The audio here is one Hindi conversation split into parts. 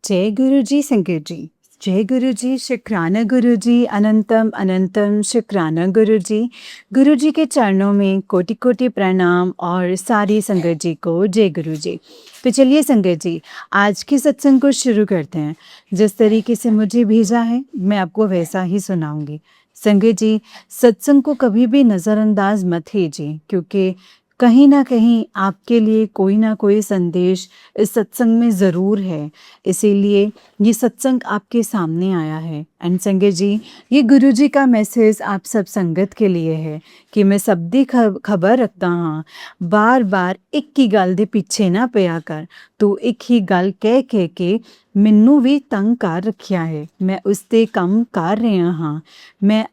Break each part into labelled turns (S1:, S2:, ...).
S1: जय गुरु जी संगत जी। जय गुरु जी, शुक्राना गुरु जी, अनंतम अनंतम शुक्राना गुरु जी के चरणों में कोटि कोटि प्रणाम और सारी संगत जी को जय गुरु जी। तो चलिए संगत जी, आज के सत्संग को शुरू करते हैं। जिस तरीके से मुझे भेजा है मैं आपको वैसा ही सुनाऊंगी। संगत जी, सत्संग को कभी भी नज़रअंदाज मत कीजिए, क्योंकि कहीं ना कहीं आपके लिए कोई ना कोई संदेश इस सत्संग में ज़रूर है। इसीलिए ये सत्संग आपके सामने आया है। एंड संगत जी, ये गुरु जी का मैसेज आप सब संगत के लिए है कि मैं सब दी खबर रखता हाँ, बार बार एक ही गल दे पीछे ना पिया कर। तू एक ही गल कह कह के ਮੈਨੂੰ ਵੀ ਤੰਗ ਕਰ ਰੱਖਿਆ ਹੈ। ਮੈਂ ਉਸ 'ਤੇ ਕੰਮ ਕਰ ਰਿਹਾ ਹਾਂ। ਮੈਂ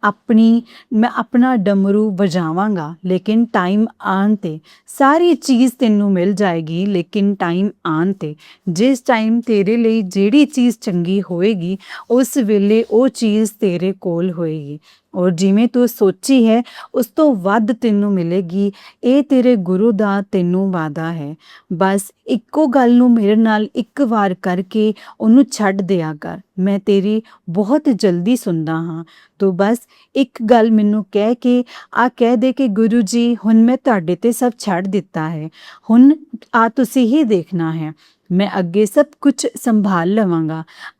S1: ਆਪਣਾ ਡਮਰੂ ਵਜਾਵਾਂਗਾ, ਲੇਕਿਨ ਟਾਈਮ ਆਉਣ 'ਤੇ ਸਾਰੀ ਚੀਜ਼ ਤੈਨੂੰ ਮਿਲ ਜਾਏਗੀ। ਲੇਕਿਨ ਟਾਈਮ ਆਉਣ 'ਤੇ ਜਿਸ ਟਾਈਮ ਤੇਰੇ ਲਈ ਜਿਹੜੀ ਚੀਜ਼ ਚੰਗੀ ਹੋਏਗੀ, ਉਸ ਵੇਲੇ ਉਹ ਚੀਜ਼ ਤੇਰੇ ਕੋਲ ਹੋਏਗੀ। ਔਰ ਜਿਵੇਂ ਤੂੰ ਸੋਚੀ ਹੈ ਉਸ ਤੋਂ ਵੱਧ ਤੈਨੂੰ ਮਿਲੇਗੀ। ਇਹ ਤੇਰੇ ਗੁਰੂ ਦਾ ਤੈਨੂੰ ਵਾਅਦਾ ਹੈ। ਬਸ ਇੱਕੋ ਗੱਲ ਨੂੰ ਮੇਰੇ ਨਾਲ ਇੱਕ ਵਾਰ ਕਰਕੇ ਉਹਨੂੰ ਛੱਡ ਦਿਆ ਕਰ। ਮੈਂ ਤੇਰੀ ਬਹੁਤ ਜਲਦੀ ਸੁਣਦਾ ਹਾਂ। ਤੂੰ ਬਸ ਇੱਕ ਗੱਲ ਮੈਨੂੰ ਕਹਿ ਕੇ ਕਹਿ ਦੇ ਕਿ ਗੁਰੂ ਜੀ ਹੁਣ ਮੈਂ ਤੁਹਾਡੇ 'ਤੇ ਸਭ ਛੱਡ ਦਿੱਤਾ ਹੈ। ਹੁਣ ਤੁਸੀਂ ਹੀ ਦੇਖਣਾ ਹੈ। मैं अगे सब कुछ संभाल लवांगा।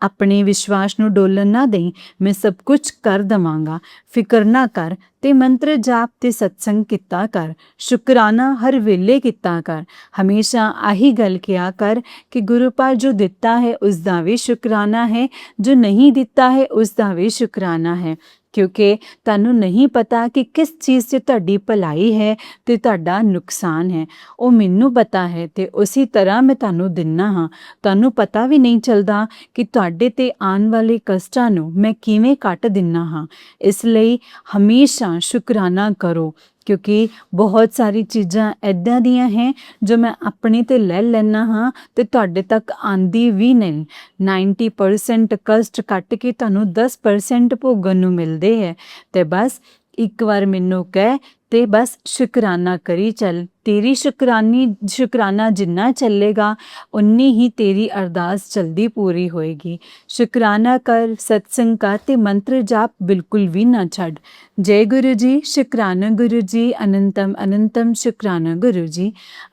S1: अपने विश्वास ਨੂੰ ਡੋਲਣ ਨਾ ਦੇਈ। मैं सब कुछ कर देवांगा। फिक्र ना कर ते मंत्र जाप ते सत्संग किता कर। शुकराना हर वेले किता कर। हमेशा आही गल किया कर कि गुरु पाल जो दिता है उसका भी शुकराना है, जो नहीं दिता है उसका भी शुकराना है। क्योंकि ਤੁਹਾਨੂੰ नहीं पता कि किस चीज़ 'ਚ ਤੁਹਾਡੀ ਭਲਾਈ ਹੈ ਤੇ ਤੁਹਾਡਾ ਨੁਕਸਾਨ ਹੈ। ਉਹ ਮੈਨੂੰ ਪਤਾ ਹੈ ਤੇ ਉਸੇ ਤਰ੍ਹਾਂ ਮੈਂ ਤੁਹਾਨੂੰ ਦਿੰਦਾ ਹਾਂ। ਤੁਹਾਨੂੰ ਪਤਾ ਵੀ ਨਹੀਂ ਚੱਲਦਾ ਕਿ ਤੁਹਾਡੇ 'ਤੇ ਆਉਣ ਵਾਲੇ ਕਸ਼ਟਾਂ ਨੂੰ ਮੈਂ ਕਿਵੇਂ ਕੱਟ ਦਿੰਦਾ ਹਾਂ। ਇਸ ਲਈ ਹਮੇਸ਼ਾ ਸ਼ੁਕਰਾਨਾ ਕਰੋ, क्योंकि बहुत सारी चीज़ां ਇੱਦਾਂ ਦੀਆਂ ਹੈ ਜੋ ਮੈਂ ਆਪਣੇ 'ਤੇ ਲੈ ਲੈਂਦਾ ਹਾਂ ਤੇ ਤੁਹਾਡੇ ਤੱਕ ਆਉਂਦੀ ਵੀ ਨਹੀਂ। 90% ਕਸ਼ਟ ਕੱਟ ਕੇ ਤੁਹਾਨੂੰ 10% ਭੋਗਣ ਨੂੰ ਮਿਲਦੇ ਹੈ। ਤੇ ਬਸ ਇੱਕ ਵਾਰ ਮੈਨੂੰ ਕਹਿ ਤੇ ਬਸ ਸ਼ੁਕਰਾਨਾ ਕਰੀ ਚੱਲ। ਤੇਰੀ ਸ਼ੁਕਰਾਨਾ ਜਿੰਨਾ ਚੱਲੇਗਾ ਉਨੀ ਹੀ ਤੇਰੀ ਅਰਦਾਸ ਜਲਦੀ ਪੂਰੀ ਹੋਏਗੀ। ਸ਼ੁਕਰਾਨਾ ਕਰ, ਸਤਸੰਗ ਕਰ ਤੇ ਮੰਤਰ ਜਾਪ ਬਿਲਕੁਲ ਵੀ ਨਾ ਛੱਡ। जय गुरु जी, शुक्राना गुरु जी, अनंतम अनंतम शुक्राना गुरु जी,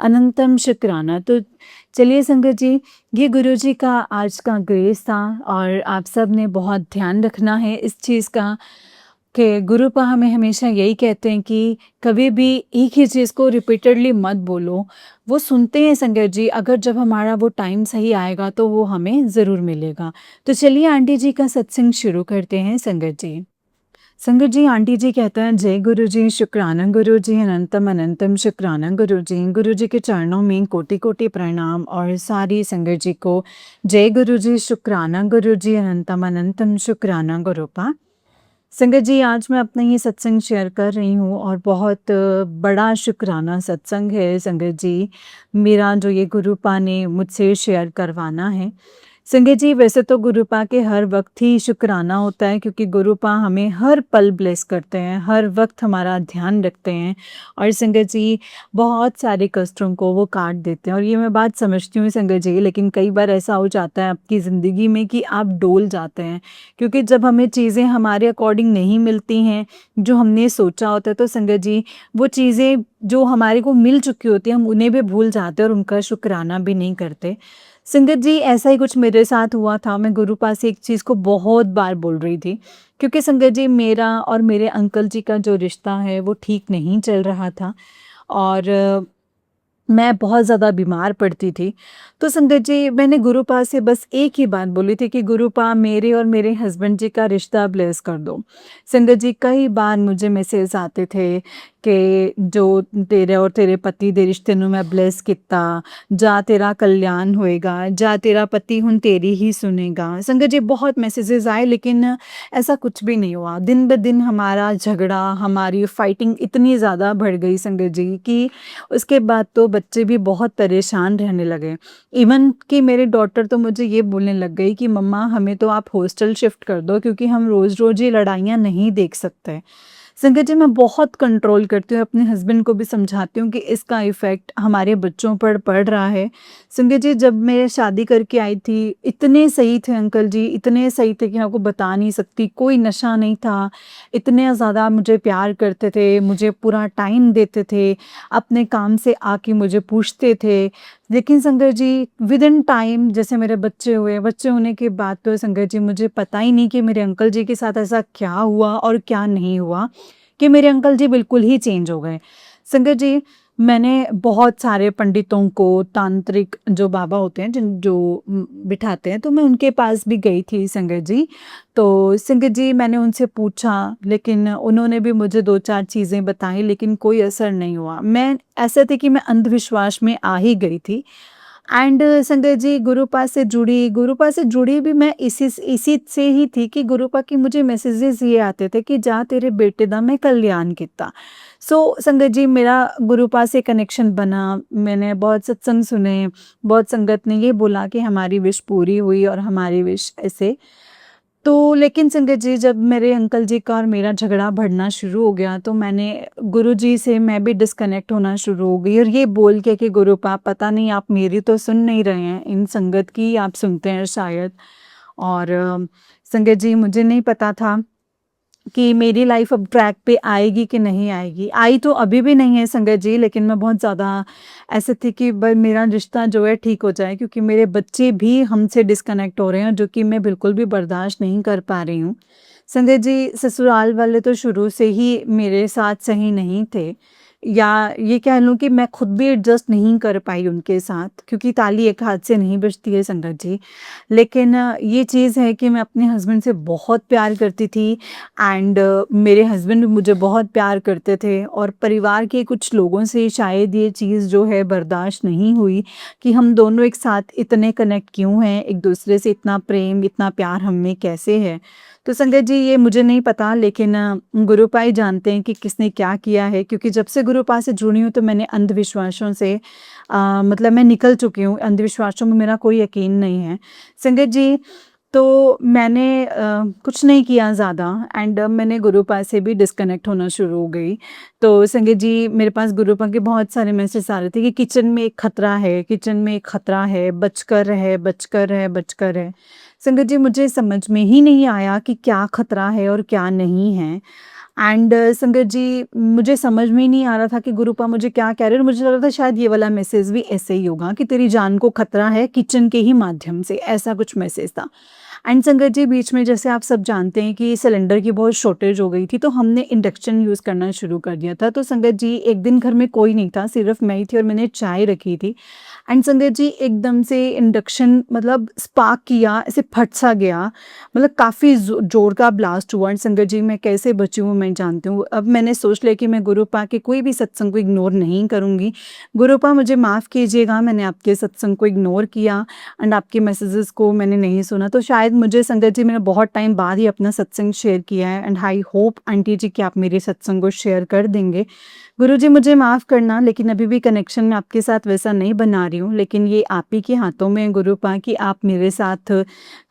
S1: अनंतम शुक्राना। तो चलिए संगत जी, ये गुरु जी का आज का ग्रेस था और आप सब ने बहुत ध्यान रखना है इस चीज़ का कि गुरु पा हमें हमेशा यही कहते हैं कि कभी भी एक ही चीज़ को रिपीटेडली मत बोलो। वो सुनते हैं संगत जी, अगर जब हमारा वो टाइम सही आएगा तो वो हमें ज़रूर मिलेगा। तो चलिए आंटी जी का सत्संग शुरू करते हैं संगत जी। संगत जी, आंटी जी कहते हैं जय गुरु जी, शुक्राना गुरु जी, अनंतम अनंतम शुक्राना गुरु जी। गुरु जी के चरणों में कोटि कोटि प्रणाम और सारी संगत जी को जय गुरु जी, शुक्राना गुरु जी, अनंतम अनंतम शुक्राना गुरु पा। संगत जी, आज मैं अपना ये सत्संग शेयर कर रही हूँ और बहुत बड़ा शुक्राना सत्संग है संगत जी। मेरा जो ये गुरु पा ने मुझसे शेयर करवाना है। संगत जी, वैसे तो गुरु पा के हर वक्त ही शुक्राना होता है, क्योंकि गुरु पा हमें हर पल ब्लेस करते हैं, हर वक्त हमारा ध्यान रखते हैं और संगत जी बहुत सारे कष्टों को वो काट देते हैं। और ये मैं बात समझती हूँ संगत जी, लेकिन कई बार ऐसा हो जाता है आपकी ज़िंदगी में कि आप डोल जाते हैं, क्योंकि जब हमें चीज़ें हमारे अकॉर्डिंग नहीं मिलती हैं जो हमने सोचा होता है, तो संगत जी वो चीज़ें जो हमारे को मिल चुकी होती हैं हम उन्हें भी भूल जाते हैं और उनका शुक्राना भी नहीं करते। संगत जी, ऐसा ही कुछ मेरे साथ हुआ था। मैं गुरु पास से एक चीज़ को बहुत बार बोल रही थी, क्योंकि संगत जी मेरा और मेरे अंकल जी का जो रिश्ता है वो ठीक नहीं चल रहा था और मैं बहुत ज़्यादा बीमार पड़ती थी। तो संगत जी, मैंने गुरु पा से बस एक ही बात बोली थी कि गुरु पा मेरे और मेरे हस्बैंड जी का रिश्ता ब्लेस कर दो। संगत जी, कई बार मुझे मैसेज आते थे कि जो तेरे और तेरे पति दे रिश्ते ਨੂੰ मैं ब्लेस किता, जा तेरा कल्याण होएगा, जा तेरा पति हुन तेरी ही सुनेगा। संगत जी बहुत मैसेजेस आए, लेकिन ऐसा कुछ भी नहीं हुआ। दिन ब दिन हमारा झगड़ा, हमारी फाइटिंग इतनी ज़्यादा बढ़ गई संगत जी कि उसके बाद तो बच्चे भी बहुत परेशान रहने लगे। इवन कि मेरे डॉटर तो मुझे ये बोलने लग गई कि मम्मा हमें तो आप हॉस्टल शिफ्ट कर दो, क्योंकि हम रोज़ रोज़ ये लड़ाइयाँ नहीं देख सकते। संगत जी, मैं बहुत कंट्रोल करती हूँ, अपने हस्बैंड को भी समझाती हूँ कि इसका इफ़ेक्ट हमारे बच्चों पर पड़ रहा है। संगत जी, जब मैं शादी करके आई थी, इतने सही थे अंकल जी, इतने सही थे कि मैं आपको बता नहीं सकती, कोई नशा नहीं था, इतने ज़्यादा मुझे प्यार करते थे, मुझे पूरा टाइम देते थे, अपने काम से आके मुझे पूछते थे। लेकिन संगत जी, विदिन टाइम जैसे मेरे बच्चे हुए, बच्चे होने के बाद तो संगत जी मुझे पता ही नहीं कि मेरे अंकल जी के साथ ऐसा क्या हुआ और क्या नहीं हुआ, कि मेरे अंकल जी बिल्कुल ही चेंज हो गए। संगत जी, मैंने बहुत सारे पंडितों को, तांत्रिक जो बाबा होते हैं जिन जो बिठाते हैं, तो मैं उनके पास भी गई थी संगत जी। तो संगत जी, मैंने उनसे पूछा, लेकिन उन्होंने भी मुझे 2-4 चीज़ें बताई, लेकिन कोई असर नहीं हुआ। मैं ऐसा था कि मैं अंधविश्वास में आ ही गई थी। एंड संगत जी, गुरुपा से जुड़ी भी मैं इसी से ही थी कि गुरुपा की मुझे मैसेजेस ये आते थे कि जा तेरे बेटे दा मैं कल्याण किता। सो संगत जी, मेरा गुरुपा से कनेक्शन बना, मैंने बहुत सत्संग सुने, बहुत संगत ने ये बोला कि हमारी विश पूरी हुई और हमारी विश ऐसे। तो लेकिन संगत जी, जब मेरे अंकल जी का और मेरा झगड़ा बढ़ना शुरू हो गया, तो मैंने गुरुजी से मैं भी डिस्कनेक्ट होना शुरू हो गई, और ये बोल के कि गुरुपा, पता नहीं आप मेरी तो सुन नहीं रहे हैं, इन संगत की आप सुनते हैं शायद। और संगत जी, मुझे नहीं पता था कि मेरी लाइफ अब ट्रैक पे आएगी कि नहीं आएगी। आई तो अभी भी नहीं है संगत जी, लेकिन मैं बहुत ज़्यादा ऐसे थी कि ब मेरा रिश्ता जो है ठीक हो जाए, क्योंकि मेरे बच्चे भी हमसे डिस्कनेक्ट हो रहे हैं, जो कि मैं बिल्कुल भी बर्दाश्त नहीं कर पा रही हूँ। संगत जी, ससुराल वाले तो शुरू से ही मेरे साथ सही नहीं थे, या ये कह लूँ कि मैं खुद भी एडजस्ट नहीं कर पाई उनके साथ, क्योंकि ताली एक हाथ से नहीं बजती है संगत जी। लेकिन ये चीज़ है कि मैं अपने हस्बैंड से बहुत प्यार करती थी, एंड मेरे हस्बैंड भी मुझे बहुत प्यार करते थे, और परिवार के कुछ लोगों से शायद ये चीज़ जो है बर्दाश्त नहीं हुई कि हम दोनों एक साथ इतने कनेक्ट क्यों हैं, एक दूसरे से इतना प्रेम, इतना प्यार हम में कैसे है। तो संगत जी, ये मुझे नहीं पता, लेकिन गुरुपा ही जानते हैं कि किसने क्या किया है, क्योंकि जब से गुरुपा से जुड़ी हूँ तो मैंने अंधविश्वासों से मतलब मैं निकल चुकी हूँ, अंधविश्वासों में मेरा कोई यकीन नहीं है। संगत जी, तो मैंने कुछ नहीं किया ज़्यादा, एंड मैंने गुरुपा से भी डिस्कनेक्ट होना शुरू हो गई। तो संगत जी, मेरे पास गुरुपा के बहुत सारे मैसेज आ रहे थे कि किचन में एक खतरा है, किचन में एक खतरा है, बचकर रहे, बचकर रहे, बचकर रहे। संगत जी, मुझे समझ में ही नहीं आया कि क्या खतरा है और क्या नहीं है। एंड संगत जी, मुझे समझ में ही नहीं आ रहा था कि गुरुपा मुझे क्या कह रहे हैं, और मुझे लग रहा था शायद ये वाला मैसेज भी ऐसे ही होगा कि तेरी जान को खतरा है किचन के ही माध्यम से, ऐसा कुछ मैसेज था। एंड संगत जी, बीच में जैसे आप सब जानते हैं कि सिलेंडर की बहुत शॉर्टेज हो गई थी, तो हमने इंडक्शन यूज़ करना शुरू कर दिया था। तो संगत जी, एक दिन घर में कोई नहीं था, सिर्फ मैं ही थी, और मैंने चाय रखी थी, एंड संगत जी, एकदम से इंडक्शन मतलब स्पार्क किया, ऐसे फट सा गया, मतलब काफ़ी जोर का ब्लास्ट हुआ। एंड संगत जी, मैं कैसे बची हूँ मैं जानती हूँ। अब मैंने सोच लिया कि मैं गुरुपा के कोई भी सत्संग को इग्नोर नहीं करूँगी। गुरुपा, मुझे माफ़ कीजिएगा, मैंने आपके सत्संग को इग्नोर किया, एंड आपके मैसेजेस को मैंने नहीं सुना। तो शायद मुझे संगत जी, मैंने बहुत टाइम बाद ही अपना सत्संग शेयर किया है, एंड आई होप आंटी जी कि आप मेरे सत्संग को शेयर कर देंगे। गुरुजी, मुझे माफ़ करना, लेकिन अभी भी कनेक्शन मैं आपके साथ वैसा नहीं बना रही हूँ, लेकिन ये आप ही के हाथों में है गुरुपा, कि आप मेरे साथ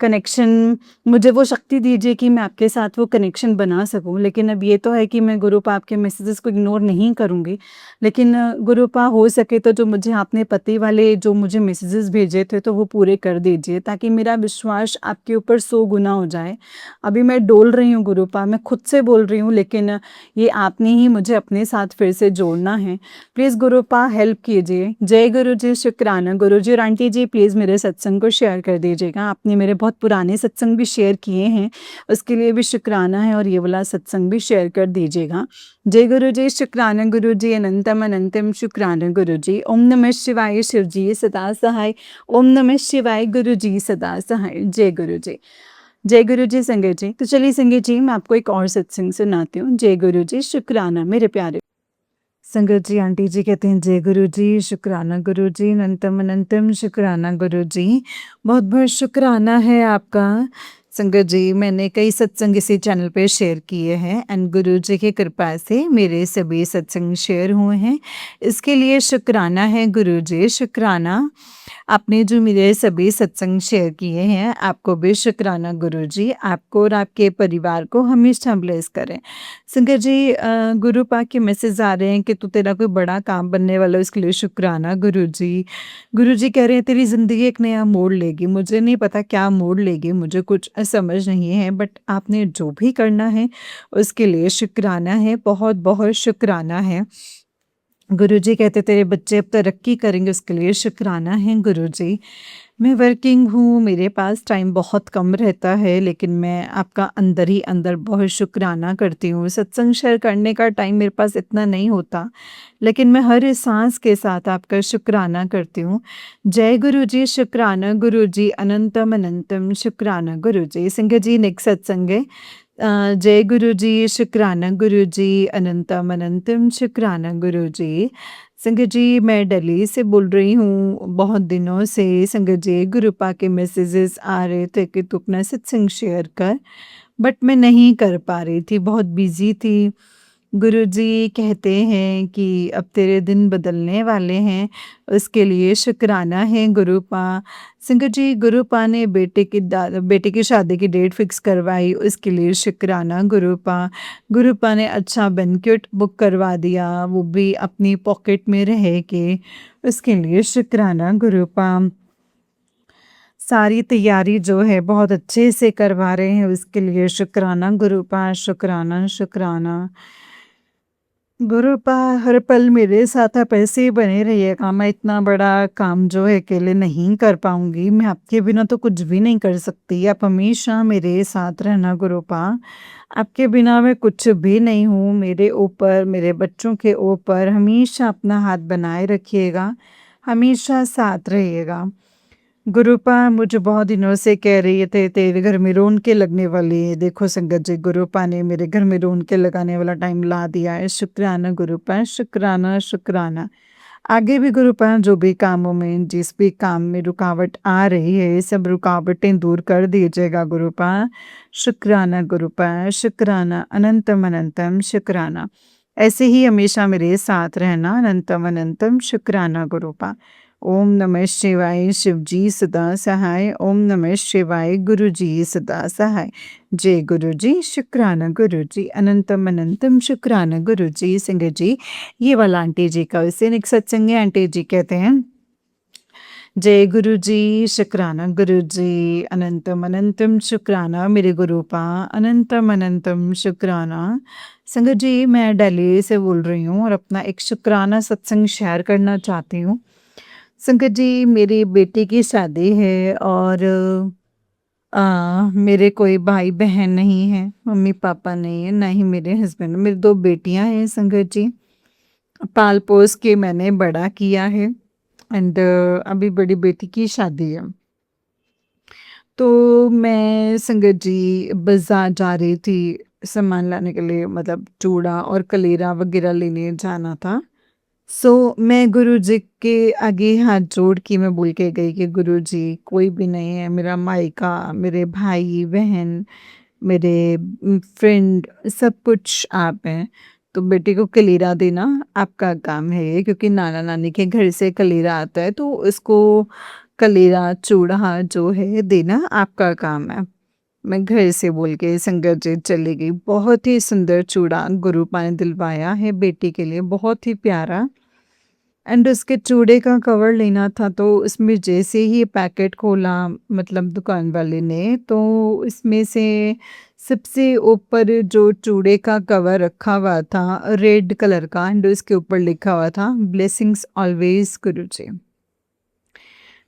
S1: कनेक्शन, मुझे वो शक्ति दीजिए कि मैं आपके साथ वो कनेक्शन बना सकूँ। लेकिन अब ये तो है कि मैं गुरुपा आपके मैसेजेस को इग्नोर नहीं करूँगी, लेकिन गुरुपा, हो सके तो जो मुझे आपने पति वाले जो मुझे मैसेजेस भेजे थे, तो वो पूरे कर दीजिए, ताकि मेरा विश्वास आपके ऊपर 100 गुना हो जाए। अभी मैं डोल रही हूँ गुरुपा, मैं खुद से बोल रही हूँ, लेकिन ये आपने ही मुझे अपने साथ फिर से जोड़ना है। प्लीज़ गुरुपा, हेल्प कीजिए। जय गुरु जी, शुक्राना गुरु जी। और आंटी जी, प्लीज़ मेरे सत्संग को शेयर कर दीजिएगा। आपने मेरे बहुत पुराने सत्संग भी शेयर किए हैं, उसके लिए भी शुक्राना है, और ये वाला सत्संग भी शेयर कर दीजिएगा। जय गुरु जी, शुक्राना गुरु जी, अनंतम अनंतम शुक्राना गुरु जी। ओम नमः शिवाय, शिव जी सदा सहाय। ओम नमः शिवाय, गुरु जी सदा सहाय। जय गुरु जी। जय गुरु जी संगत जी। तो चलिए संगत जी, मैं आपको एक और सत्संग सुनाती हूँ। जय गुरु जी, शुक्राना मेरे प्यारे संगत जी। आंटी जी कहते हैं जय गुरु जी, शुक्राना गुरु जी, अनंतम अनंतम शुक्राना गुरु जी। बहुत बहुत शुक्राना है आपका। संगत जी, मैंने कई सत्संग इसी चैनल पे शेयर किए हैं एंड गुरु जी की कृपा से मेरे सभी सत्संग शेयर हुए हैं। इसके लिए शुक्राना है गुरु जी, शुक्राना। आपने जो मेरे सभी सत्संग शेयर किए हैं, आपको भी शुक्राना गुरु जी। आपको और आपके परिवार को हमेशा ब्लेस करें। संगत जी, गुरु पाक के मैसेज आ रहे हैं कि तू तेरा कोई बड़ा काम बनने वाला है, इसके लिए शुक्राना गुरु जी। गुरु जी कह रहे हैं तेरी ज़िंदगी एक नया मोड़ लेगी। मुझे नहीं पता क्या मोड़ लेगी, मुझे कुछ समझ नहीं है, बट आपने जो भी करना है उसके लिए शुक्राना है, बहुत-बहुत शुक्राना है। गुरुजी कहते तेरे बच्चे अब तरक्की करेंगे, उसके लिए शुक्राना है गुरुजी। मैं वर्किंग हूँ, मेरे पास टाइम बहुत कम रहता है, लेकिन मैं आपका अंदर ही अंदर बहुत शुक्राना करती हूँ। सत्संग शेयर करने का टाइम मेरे पास इतना नहीं होता, लेकिन मैं हर सांस के साथ आपका शुक्राना करती हूँ। जय गुरु जी, शुक्राना गुरु जी, अनंतम अनंतम शुक्राना गुरु जी। सिंह जी नेक्स्ट सत्संग है। जय गुरु जी, शुक्राना गुरु जी, अनंतम अनंतम शुक्राना गुरु जी। संगत जी, मैं दिल्ली से बोल रही हूँ, बहुत दिनों से संगत जी गुरुपा के मैसेजेस आ रहे थे कि तू अपना सत्संग शेयर कर, बट मैं नहीं कर पा रही थी, बहुत बिजी थी। गुरुजी कहते हैं कि अब तेरे दिन बदलने वाले हैं, उसके लिए शुक्राना है गुरुपा। संगत जी, गुरुपा ने बेटे की शादी की डेट फिक्स करवाई, उसके लिए शुक्राना गुरुपा। गुरुपा ने अच्छा बैंक्वेट बुक करवा दिया, वो भी अपनी पॉकेट में रह के, उसके लिए शुक्राना गुरुपा। सारी तैयारी जो है बहुत अच्छे से करवा रहे हैं, उसके लिए शुक्राना गुरुपा, शुक्राना शुक्राना। गुरुपा हर पल मेरे साथ आप ऐसे ही बने रहिएगा। मैं इतना बड़ा काम जो है अकेले नहीं कर पाऊँगी। मैं आपके बिना तो कुछ भी नहीं कर सकती। आप हमेशा मेरे साथ रहना गुरुपा। आपके बिना मैं कुछ भी नहीं हूँ। मेरे ऊपर, मेरे बच्चों के ऊपर हमेशा अपना हाथ बनाए रखिएगा, हमेशा साथ रहिएगा। गुरुपा मुझे बहुत दिनों से कह रही थे तेरे घर में रौनकें लगने वाली है। देखो संगत जी, गुरुपा ने मेरे घर में रौनकें लगाने वाला टाइम ला दिया है। शुक्राना गुरुपा, शुक्राना शुक्राना। आगे भी गुरुपा जो भी कामों में, जिस भी काम में रुकावट आ रही है, सब रुकावटें दूर कर दीजिएगा गुरुपा। शुक्राना गुरुपा, शुक्राना, अनंतम अनंतम शुक्राना। ऐसे ही हमेशा मेरे साथ रहना, अनंतम अनंतम शुक्राना गुरुपा। ओम नमः शिवाय, शिव जी सदा सहाय। ओम नमः शिवाय, गुरु जी सदा सहाय। जय गुरु जी, शुक्राना गुरु जी, अनंतम अनंतम शुक्राना गुरु जी। सिंह जी, ये वाला आंटी जी का वैसे एक सत्संग है। आंटी जी कहते हैं जय गुरु जी, शुक्राना गुरु जी, अनंतम अनंतम शुक्राना मेरे गुरुपा, अनंतम अनंतम शुक्राना। संगत जी, मैं दिल्ली से बोल रही हूँ और अपना एक शुक्राना सत्संग शेयर करना चाहती हूँ। संगत जी, मेरी बेटी की शादी है और मेरे कोई भाई-बहन नहीं हैं, मम्मी-पापा नहीं हैं, ना ही मेरे हस्बैंड। मेरी 2 बेटियाँ हैं संगत जी। पाल-पोस के मैंने बड़ा किया है एंड अभी बड़ी बेटी की शादी है। तो मैं संगत जी बाज़ार जा रही थी सामान लाने के लिए, मतलब चूड़ा और कलीरा वग़ैरह लेने जाना था। मैं गुरुजी के आगे हाथ जोड़ के मैं बोल के गई कि गुरुजी कोई भी नहीं है, मेरा मायका, मेरे भाई-बहन, मेरे फ्रेंड, सब कुछ आप हैं। तो बेटे को कलीरा देना आपका काम है ये, क्योंकि नाना-नानी के घर से कलीरा आता है, तो उसको कलीरा, चूड़ा जो है देना आपका काम है। मैं घर से बोल के संगत जी चली गई। बहुत ही सुंदर चूड़ा गुरुपा ने दिलवाया है बेटी के लिए, बहुत ही प्यारा। एंड उसके चूड़े का कवर लेना था, तो उसमें जैसे ही पैकेट खोला, मतलब दुकान वाले ने, तो इसमें से सबसे ऊपर जो चूड़े का कवर रखा हुआ था रेड कलर का, एंड उसके ऊपर लिखा हुआ था ब्लेसिंग्स ऑलवेज गुरुजी।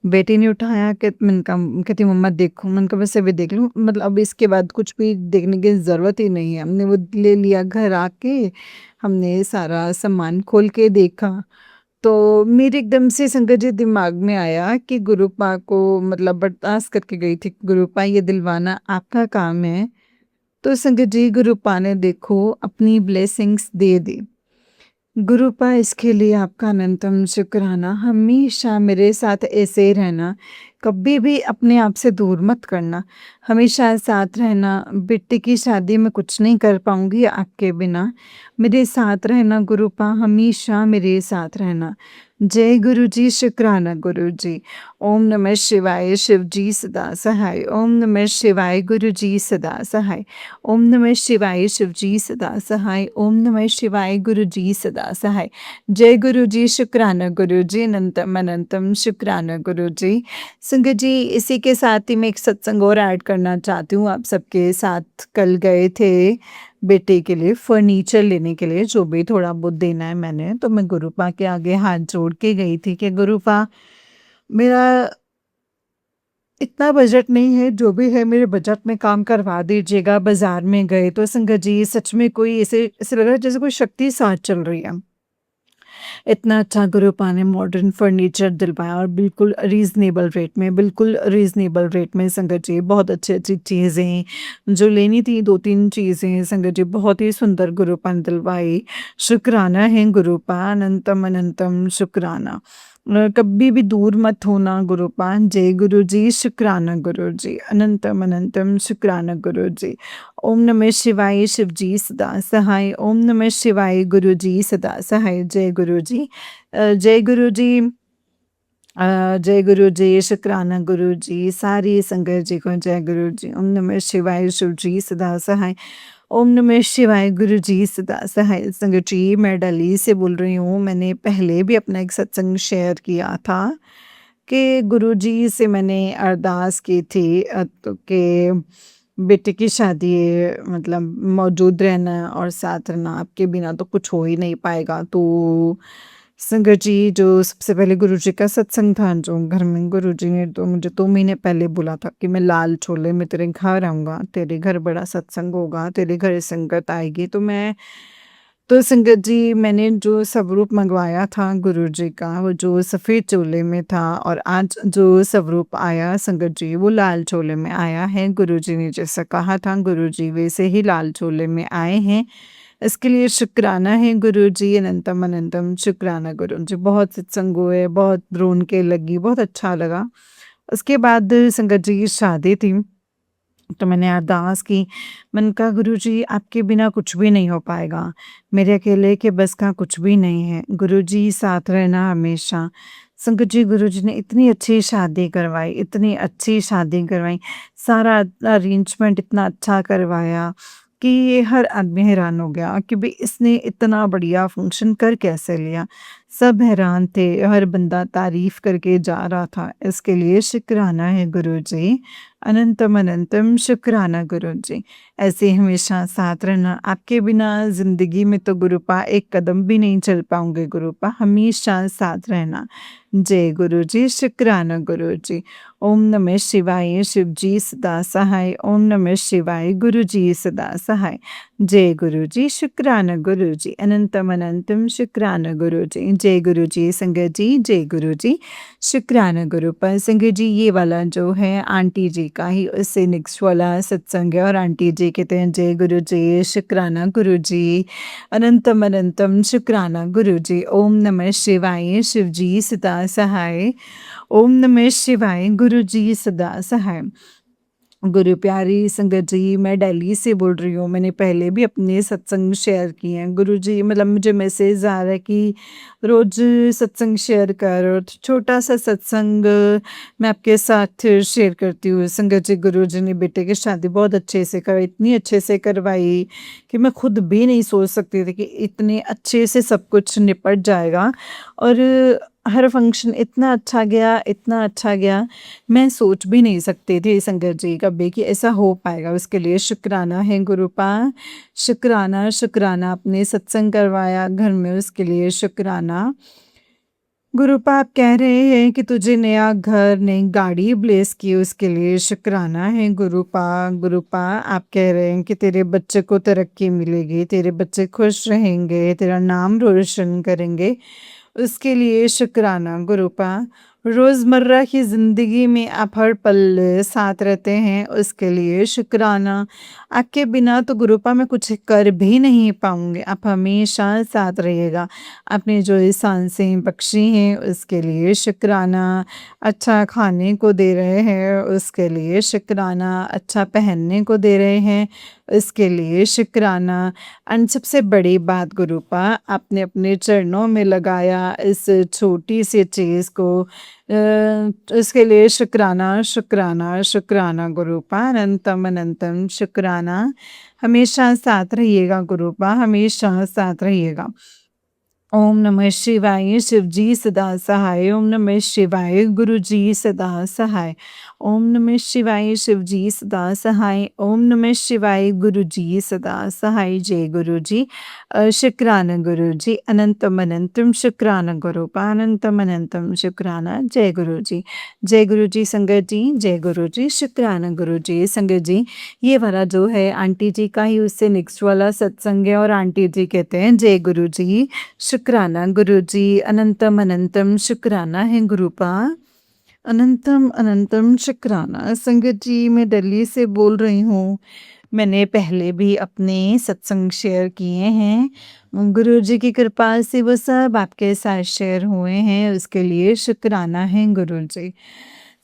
S1: बेटी ने उठाया कि मैंने कहा, कहती मम्मा देखो। मैंने कहा बस अभी देख लूँ, मतलब अब इसके बाद कुछ भी देखने की ज़रूरत ही नहीं है। हमने वो ले लिया, घर आके हमने सारा सामान खोल के देखा, तो मेरे एकदम से संगत जी दिमाग में आया कि गुरुपा को, मतलब बर्दाश्त करके गई थी, गुरुपा ये दिलवाना आपका काम है। तो संगत जी, गुरुपा ने देखो अपनी ब्लेसिंग्स दे दी। गुरुपा इसके लिए आपका अनंतम शुक्राना, हमेशा मेरे साथ ऐसे ही रहना। कभी भी अपने आप से दूर मत करना, हमेशा साथ रहना। बेटे की शादी में कुछ नहीं कर पाऊँगी आपके बिना, मेरे साथ रहना गुरुपा, हमेशा मेरे साथ रहना। जय गुरु जी, शुक्राना गुरु जी। ओम नमः शिवाय, शिव जी सदा सहाय। ओम नमः शिवाय, गुरु जी सदा सहाय। ओम नमः शिवाय, शिव जी सदा सहाय। ओम नमः शिवाय, गुरु जी सदा सहाय। जय गुरु जी, शुक्राना गुरु जी, अनंतम अनंतम शुक्राना गुरु जी। संगत जी, इसी के साथ ही मैं एक सत्संग और ऐड करना चाहती हूँ आप सबके साथ। कल गए थे बेटे के लिए फर्नीचर लेने के लिए, जो भी थोड़ा बहुत देना है मैंने, तो मैं गुरुपा के आगे हाथ जोड़ के गई थी कि गुरुपा, मेरा इतना बजट नहीं है, जो भी है मेरे बजट में काम करवा दीजिएगा। बाजार में गए तो संगत जी सच में कोई ऐसे ऐसे लग रहा है जैसे कोई शक्ति साथ चल रही है। इतना अच्छा गुरुपा ने मॉडर्न फर्नीचर दिलवाया और बिल्कुल रीज़नेबल रेट में, बिल्कुल रीज़नेबल रेट में संगत जी। बहुत अच्छी-अच्छी चीज़ें जो लेनी थी, 2-3 चीज़ें संगत जी बहुत ही सुंदर गुरुपा ने दिलवाई। शुक्राना है गुरुपा, अनंतम अनंतम शुक्राना। कभी भी दूर मत होना गुरुपा। जय गुरु जी, शुक्राना गुरु जी, अनंतम अनंतम शुक्राना गुरु जी। ओम नमः शिवाय, शिव जी सदा सहाय। ओम नमः शिवाय, गुरु जी सदा सहाय। जय गुरु जी। जय गुरु जी। जय गुरु जी, शुक्राना गुरु जी, सारी संगत जी को जय गुरु जी। ओम नमः शिवाय, शिव जी सदा सहाय। ओम नमः शिवाय, गुरु जी सदा सहाय। संगत जी, मैं दिल्ली से बोल रही हूँ। मैंने पहले भी अपना एक सत्संग शेयर किया था कि गुरुजी से मैंने अरदास की थी तो कि बेटे की शादी है, मतलब मौजूद रहना और साथ रहना, आपके बिना तो कुछ हो ही नहीं पाएगा। तो संगत जी, जो सबसे पहले गुरुजी का सत्संग था जो घर में, गुरुजी ने तो मुझे 2 महीने पहले बोला था कि मैं लाल छोले में तेरे घर आऊँगा, तेरे घर बड़ा सत्संग होगा, तेरे घर संगत आएगी। तो संगत जी, मैंने जो स्वरूप मंगवाया था गुरुजी का, वो जो सफ़ेद चोले में था, और आज जो स्वरूप आया संगत जी, वो लाल चोले में आया है। गुरुजी ने जैसा कहा था, गुरुजी वैसे ही लाल चोले में आए हैं। इसके लिए शुक्राना है गुरुजी, अनंतम अनंतम शुक्राना गुरुजी। बहुत सत्संग हुए, बहुत रौनकें लगी, बहुत अच्छा लगा। उसके बाद संगत जी की शादी थी, तो मैंने अरदास की। मैंने कहा गुरुजी, आपके बिना कुछ भी नहीं हो पाएगा, मेरे अकेले के बस का कुछ भी नहीं है, गुरुजी साथ रहना हमेशा। संगत जी, गुरुजी ने इतनी अच्छी शादी करवाई, इतनी अच्छी शादी करवाई, सारा अरेंजमेंट इतना अच्छा करवाया कि ये हर आदमी हैरान हो गया कि भाई इसने इतना बढ़िया फंक्शन कर कैसे लिया। सब हैरान थे, हर बंदा तारीफ करके जा रहा था। इसके लिए शुक्राना है गुरुजी, अनंतम अनंतम शुक्राना गुरुजी। ऐसे हमेशा साथ रहना, आपके बिना ज़िंदगी में तो गुरुपा एक कदम भी नहीं चल पाऊँगे गुरुपा, हमेशा साथ रहना। जय गुरुजी, शुक्राना गुरुजी। ओम नमः शिवाय, शिव जी सदा सहाय। ओम नमः शिवाय, गुरुजी सदा सहाय। जय गुरुजी, शुक्राना गुरुजी, अनंतम अनंतम शुक्राना गुरुजी। जय गुरुजी संगत जी, जय गुरुजी, शुक्राना गुरुपा। संगत जी, ये वाला जो है आंटी जी का ही उससे नेक्स्ट वाला सत्संग है, और आंटी जी कहते हैं जय गुरु जी, शुक्राना गुरु जी, अनंतम अनंतम शुक्राना गुरु जी। ओम नमः शिवाय, शिव जी सदा सहाय। ओम नमः शिवाय, गुरु जी सदा सहाय। गुरु प्यारी संगत जी, मैं दिल्ली से बोल रही हूँ। मैंने पहले भी अपने सत्संग शेयर किए हैं। गुरुजी, मतलब मुझे मैसेज आ रहा है कि रोज़ सत्संग शेयर कर, और छोटा-सा सत्संग मैं आपके साथ शेयर करती हूँ। संगत जी, गुरुजी ने बेटे की शादी बहुत अच्छे से करवाई, इतनी अच्छे से करवाई कि मैं खुद भी नहीं सोच सकती थी कि इतने अच्छे से सब कुछ निपट जाएगा, और हर फंक्शन इतना अच्छा गया, इतना अच्छा गया, मैं सोच भी नहीं सकती थी संगत जी कभी कि ऐसा हो पाएगा। उसके लिए शुक्राना है गुरुपा, शुक्राना शुक्राना। आपने सत्संग करवाया घर में, उसके लिए शुक्राना। गुरुपा, आप कह रहे हैं कि तुझे नया घर, नई गाड़ी ब्लेस की, उसके लिए शुक्राना है गुरुपा। गुरुपा, आप कह रहे हैं कि तेरे बच्चे को तरक्की मिलेगी, तेरे बच्चे खुश रहेंगे, तेरा नाम रोशन करेंगे, उसके लिए शुक्राना गुरुपा। रोज़मर्रा की ज़िंदगी में आप हर पल साथ रहते हैं, उसके लिए शुक्राना। आपके बिना तो गुरुपा मैं कुछ कर भी नहीं पाऊँगी, आप हमेशा साथ रहिएगा। आपने जो ये सांसें बख्शी हैं, उसके लिए शुक्राना। अच्छा खाने को दे रहे हैं, उसके लिए शुक्राना। अच्छा पहनने को दे रहे हैं, उसके लिए शुक्राना। एंड सबसे बड़ी बात गुरुपा, आपने अपने चरणों में लगाया इस छोटी सी चीज़ को, इसके लिए शुक्राना, शुक्राना, शुक्राना गुरुपा, अनंतम अनंतम शुक्राना। हमेशा साथ रहिएगा गुरुपा, हमेशा साथ रहिएगा। ओम नमः शिवाय, शिव जी सदा सहाय। ओम नमः शिवाय, गुरु जी सदा सहाय। ओम नमः शिवाय, शिव जी सदा सहाय। ओम नमः शिवाय, गुरु जी सदा सहाय। जय गुरु जी। शुक्राना गुरु जी, अनंतम अनंतम शुक्राना गुरुपा, अनंतम अनंतम शुक्राना। जय गुरु जी। जय गुरु जी संगत जी, जय गुरु जी, शुक्राना गुरु जी। संगत जी, ये वाला जो है आंटी जी का ही उससे नेक्स्ट वाला सत्संग है और आंटी जी कहते हैं जय गुरु जी, शुक्राना गुरु जी, अनंतम अनंतम शुक्राना है गुरुपा, अनंतम अनंतम शुक्राना। संगत जी, मैं दिल्ली से बोल रही हूँ। मैंने पहले भी अपने सत्संग शेयर किए हैं, गुरु जी की कृपा से वो सब आपके साथ शेयर हुए हैं, उसके लिए शुक्राना है गुरु जी।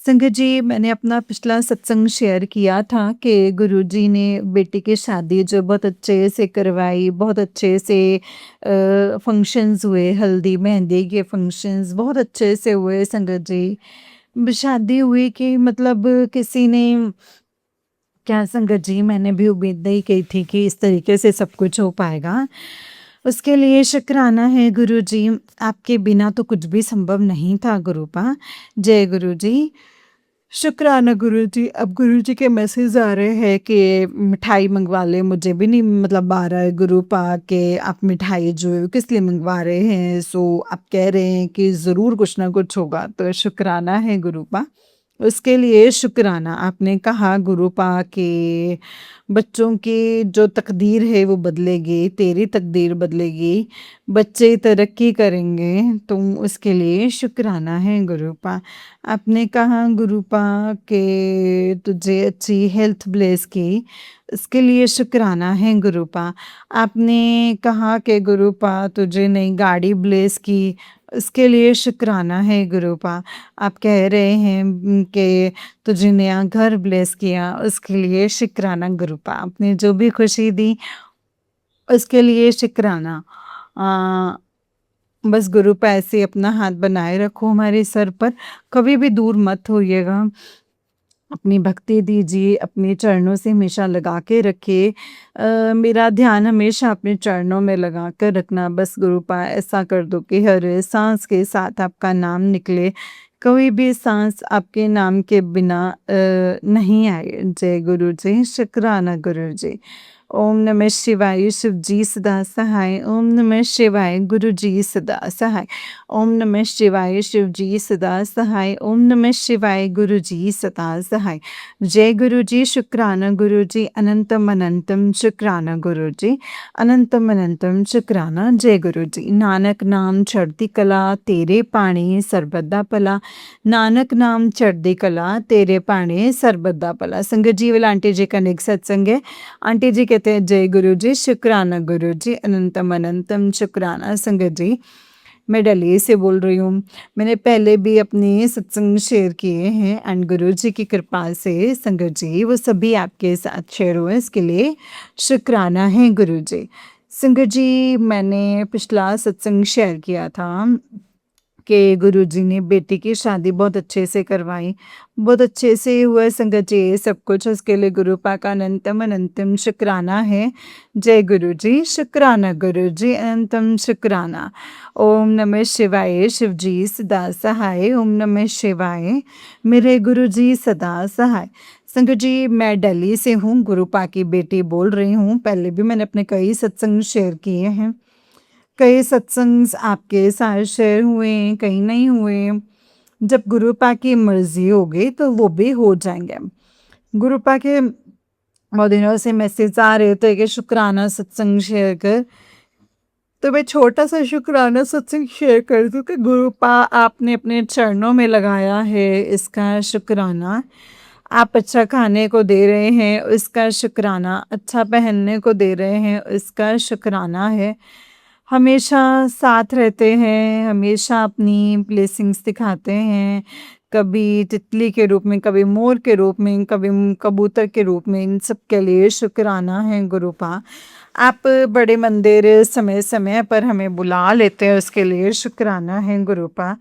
S1: संगत जी, मैंने अपना पिछला सत्संग शेयर किया था कि गुरुजी ने बेटी की शादी जो बहुत अच्छे से करवाई, बहुत अच्छे से फंक्शंस हुए, हल्दी मेहंदी के फंक्शंस बहुत अच्छे से हुए संगत जी। शादी हुई कि मतलब किसी ने क्या संगत जी, मैंने भी उम्मीद नहीं की थी कि इस तरीके से सब कुछ हो पाएगा। उसके लिए शुक्राना है गुरु जी, आपके बिना तो कुछ भी संभव नहीं था गुरुपा। जय गुरु जी। शुक्राना गुरुजी। अब गुरुजी के मैसेज आ रहे हैं कि मिठाई मंगवा ले, मुझे भी नहीं मतलब आ रहा है गुरुपा के आप मिठाई जो है वो किस लिए मंगवा रहे हैं, सो आप कह रहे हैं कि ज़रूर कुछ ना कुछ होगा, तो शुक्राना है गुरुपा। उसके लिए शुक्राना। आपने कहा गुरुपा के बच्चों की जो तकदीर है वो बदलेगी, तेरी तकदीर बदलेगी, बच्चे तरक्की करेंगे, तो उसके लिए शुक्राना है गुरुपा। आपने कहा गुरुपा के तुझे अच्छी हेल्थ ब्लेस की, इसके लिए शुक्राना है गुरुपा। आपने कहा कि गुरुपा तुझे नई गाड़ी ब्लेस की, इसके लिए शुक्राना है गुरुपा। आप कह रहे हैं कि तुझे नया घर ब्लेस किया, उसके लिए शुक्राना गुरुपा। आपने जो भी खुशी दी उसके लिए शुक्राना। बस गुरुपा ऐसे ही अपना हाथ बनाए रखो हमारे सर पर, कभी भी दूर मत होइएगा। अपनी भक्ति दीजिए, अपने चरणों से हमेशा लगा के रखिए। मेरा ध्यान हमेशा अपने चरणों में लगा कर रखना। बस गुरुपा ऐसा कर दो कि हर सांस के साथ आपका नाम निकले, कोई भी सांस आपके नाम के बिना नहीं आए। जय गुरु जी, शुक्राना गुरु जी। ओम नमः शिवाय, शिव जी सदा सहाय। ओम नमः शिवाय, गुरु जी सदा सहाय। ओम नमः शिवाय, शिव जी सदा सहाय। ओम नमः शिवाय, गुरु जी सदा सहाय। जय गुरु जी, शुक्राना गुरु जी, अनंतम अनंतम शुक्राना गुरु जी, अनंतम अनंतम शुक्राना। जय गुरु जी। नानक नाम चढ़ती कला, तेरे पाणी सरबत भला। नानक नाम चढ़ती कला, तेरे पाणी सरबत भला। संगत जी, वाला आंटी जी का नेक्स्ट सत्संग है। आंटी जी कहते हैं जय गुरु जी, शुक्राना गुरु जी, अनंतम अनंतम शुक्राना। संगत जी, मैं दिल्ली से बोल रही हूँ। मैंने पहले भी अपने सत्संग शेयर किए हैं एंड गुरु जी की कृपा से संगत जी वो सभी आपके साथ शेयर हुए, इसके लिए शुक्राना है गुरु जी। संगत जी, मैंने पिछला सत्संग शेयर किया था कि गुरुजी ने बेटी की शादी बहुत अच्छे से करवाई, बहुत अच्छे से हुआ संगत जी सब कुछ, उसके लिए गुरुपा का अनंतम अनंतम शुक्राना है। जय गुरु जी, शुक्राना गुरु जी, अनंतम शुक्राना। ओम नमः शिवाय, शिव जी सदा सहाय। ओम नमः शिवाय, मेरे गुरु जी सदा सहाय। संगत जी, मैं दिल्ली से हूँ, गुरुपा की बेटी बोल रही हूँ। पहले भी मैंने अपने कई सत्संग शेयर किए हैं, कई सत्संग आपके साथ शेयर हुए, कहीं नहीं हुए। जब गुरुपा की मर्जी होगी तो वो भी हो जाएंगे। गुरुपा के बहुत दिनों से मैसेज आ रहे थे कि शुक्राना सत्संग शेयर कर, तो मैं छोटा-सा शुकराना सत्संग शेयर कर दूँ कि गुरुपा आपने अपने चरणों में लगाया है, इसका शुकराना। आप अच्छा खाने को दे रहे हैं, उसका शुकराना। अच्छा पहनने को दे रहे हैं, उसका शुकराना है। हमेशा साथ रहते हैं, हमेशा अपनी ब्लेसिंग्स दिखाते हैं, कभी तितली के रूप में, कभी मोर के रूप में, कभी कबूतर के रूप में, इन सब के लिए शुकराना है गुरुपा। आप बड़े मंदिर समय-समय पर हमें बुला लेते हैं, उसके लिए शुकराना है गुरुपा।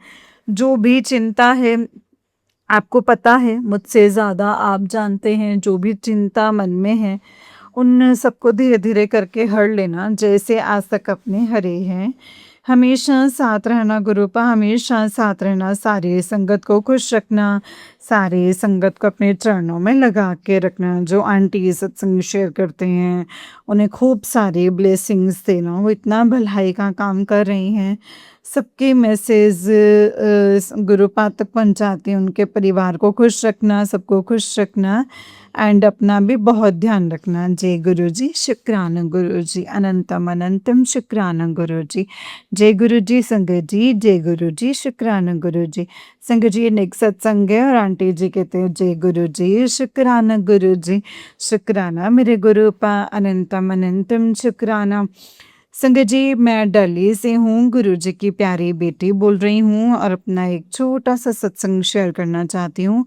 S1: जो भी चिंता है, आपको पता है मुझसे ज़्यादा आप जानते हैं, जो भी चिंता मन में है, उन सबको धीरे-धीरे करके हर लेना, जैसे आज तक अपने हरे हैं। हमेशा साथ रहना गुरुपा, हमेशा साथ रहना, सारी संगत को खुश रखना, सारी संगत को अपने चरणों में लगा के रखना। जो आंटी सत्संग शेयर करते हैं, उन्हें खूब सारी ब्लेसिंग्स देना, वो इतना भलाई का काम कर रही हैं। सबके मैसेज गुरुपा तक पहुँचाती हैं, उनके परिवार को खुश रखना, सबको खुश रखना एंड अपना भी बहुत ध्यान रखना। जय गुरु जी, शुक्राना गुरु जी, अनंतम अनंतम शुक्राना गुरु जी। जय गुरु जी संगत जी, जय गुरु जी, शुक्राना गुरु जी। संगत जी, ये नेक्स्ट सत्संग है और आंटी जी कहते हैं जय गुरु जी, शुक्राना गुरु जी, शुक्राना मेरे गुरुपा, अनंतम अनंतम शुक्राना। संगत जी, मैं दिल्ली से हूँ, गुरुजी की प्यारी बेटी बोल रही हूँ और अपना एक छोटा-सा सत्संग शेयर करना चाहती हूँ।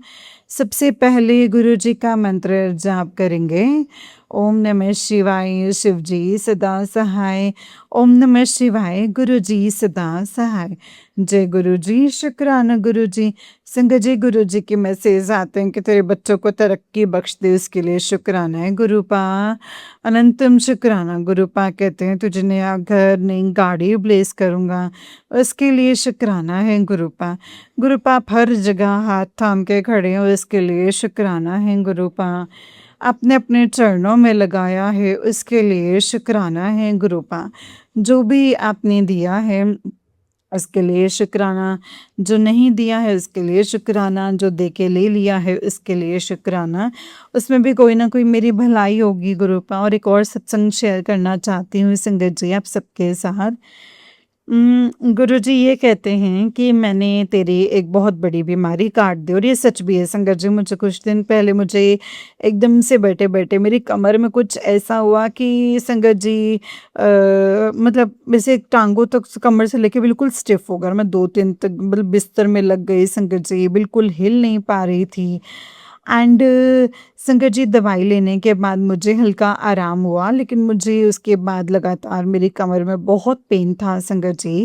S1: सबसे पहले गुरुजी का मंत्र जाप करेंगे। ओम नमः शिवाय, शिव जी सदा सहाय। ओम नमः शिवाय, गुरुजी सदा सहाय। जय गुरुजी, शुक्राना गुरुजी। संगत जी, गुरुजी के मैसेज आते हैं कि तेरे बच्चों को तरक्की बख्श दे, उसके लिए शुक्राना है गुरुपा। अनंतम शुक्राना गुरुपा कहते हैं तुझे नया घर, नई गाड़ी ब्लेस करूँगा, उसके लिए शुक्राना है गुरुपा। गुरुपा आप हर जगह हाथ थाम के खड़े हैं, उसके लिए शुक्राना है गुरुपा। आपने अपने चरणों में लगाया है, उसके लिए शुक्राना है गुरुपा। जो भी आपने दिया है, उसके लिए शुक्राना। जो नहीं दिया है, उसके लिए शुक्राना। जो दे के ले लिया है, उसके लिए शुक्राना। उसमें भी कोई ना कोई मेरी भलाई होगी गुरुपा। और एक और सत्संग शेयर करना चाहती हूँ संगत जी आप सबके साथ। गुरुजी ये कहते हैं कि मैंने तेरी एक बहुत बड़ी बीमारी काट दी, और ये सच भी है संगत जी। मुझे कुछ दिन पहले मुझे एकदम से बैठे-बैठे मेरी कमर में कुछ ऐसा हुआ कि संगत जी मतलब वैसे टाँगों तक कमर से लेके बिल्कुल स्टिफ़ हो गया। मैं 2-3 तक मतलब बिस्तर में लग गई संगत जी, बिल्कुल हिल नहीं पा रही थी। एंड संगत जी, दवाई लेने के बाद मुझे हल्का आराम हुआ, लेकिन मुझे उसके बाद लगातार मेरी कमर में बहुत पेन था संगत जी।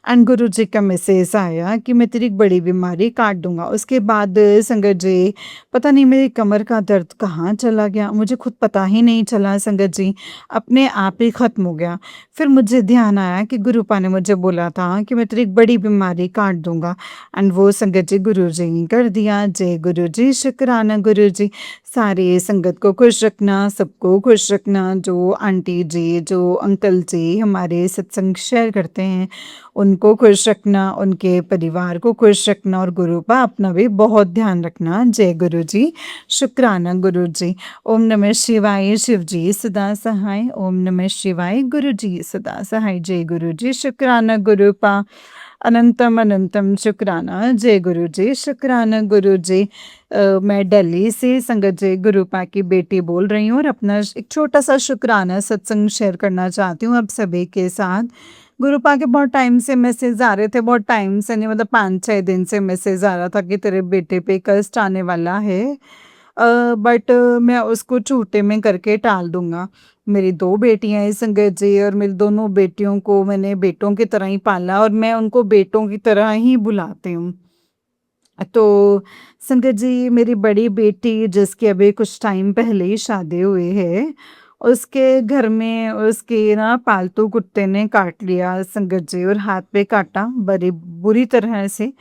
S1: एंड गुरुजी का मैसेज आया कि मैं तेरी एक बड़ी बीमारी काट दूँगा। उसके बाद संगत जी, पता नहीं मेरी कमर का दर्द कहाँ चला गया, मुझे खुद पता ही नहीं चला संगत जी, अपने आप ही ख़त्म हो गया। फिर मुझे ध्यान आया कि गुरुपा ने मुझे बोला था कि मैं तेरी एक बड़ी बीमारी काट दूँगा, एंड वो संगत जी गुरुजी ने कर दिया। जय गुरुजी, शुक्राना गुरुजी। सारी संगत को खुश रखना, सबको खुश रखना। जो आंटी जी, जो अंकल जी हमारे सत्संग शेयर करते हैं, उनको खुश रखना, उनके परिवार को खुश रखना, और गुरुपा अपना भी बहुत ध्यान रखना। जय गुरुजी, शुक्राना गुरुजी। ओम नमः शिवाय, शिव जी सदा सहाय। ओम नमः शिवाय, गुरुजी सदा सहाय। जय गुरुजी, शुक्राना गुरुपा। अनंतम अनंतम शुक्राना। जय गुरुजी, शुक्राना गुरुजी। मैं दिल्ली से संगत जी गुरुपा की बेटी बोल रही हूँ और अपना एक छोटा-सा शुक्राना सत्संग शेयर करना चाहती हूँ आप सभी के साथ। गुरुपा के बहुत टाइम से मैसेज आ रहे थे, बहुत टाइम से नहीं, मतलब 5-6 दिन से मैसेज आ रहा था कि तेरे बेटे पे कष्ट आने वाला है। बट मैं उसको झूठे में करके टाल दूँगा। मेरी 2 बेटियाँ हैं संगत जी, और मेरी दोनों बेटियों को मैंने बेटों की तरह ही पाला, और मैं उनको बेटों की तरह ही बुलाती हूँ। तो संगत जी, मेरी बड़ी बेटी जिसकी अभी कुछ टाइम पहले ही शादी हुई है, उसके घर में उसके ना पालतू कुत्ते ने काट लिया संगत जी, और हाथ पे काटा बड़ी बुरी तरह से।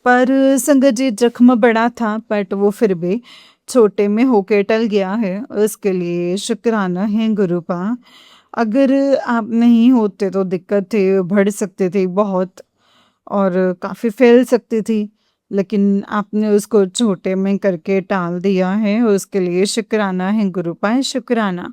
S1: पर संगत जी, जख्म बड़ा था, बट वो फिर भी छोटे में होके टल गया है, उसके लिए शुक्राना है गुरुपा। अगर आप नहीं होते तो दिक्कत थी, बढ़ सकती थी बहुत, और काफ़ी फैल सकती थी। लेकिन आपने उसको छोटे में करके टाल दिया है, उसके लिए शुक्राना है गुरुपाय शुक्राना।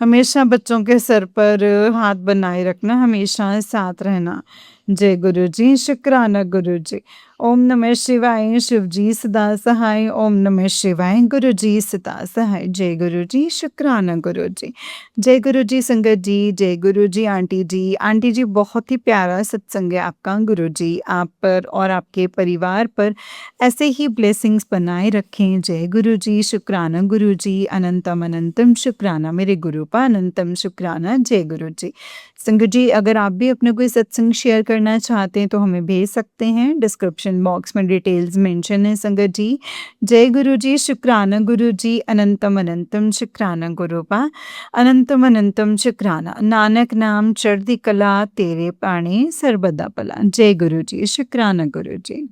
S1: हमेशा बच्चों के सर पर हाथ बनाए रखना, हमेशा साथ रहना। जय गुरु जी, शुक्राना गुरु जी। ओम नमः शिवाय, शिव जी सदा सहाय। ओम नमः शिवाय, गुरु जी सदा सहाय। जय गुरु जी, शुक्राना गुरु जी। जय गुरु जी संगत जी, जय गुरु जी आंटी जी। आंटी जी बहुत ही प्यारा सत्संग है आपका, गुरु जी आप पर और आपके परिवार पर ऐसे ही ब्लेसिंग्स बनाए रखें। जय गुरु जी, शुक्राना गुरु जी, अनंतम अनंतम शुक्राना मेरे गुरु पा अनंतम शुक्राना। जय गुरु जी। संगत जी अगर आप भी अपना कोई सत्संग शेयर करना चाहते हैं तो हमें भेज सकते हैं, डिस्क्रिप्शन बॉक्स में डिटेल्स मेंशन है संगत जी। जय गुरु जी, शुक्राना गुरु जी, अनंतम अनंतम शुक्राना गुरु पा अनंतम अनंतम शुक्राना। नानक नाम चढ़दी कला तेरे पाणे सर्वदा भला। जय गुरु जी, शुक्राना गुरु जी।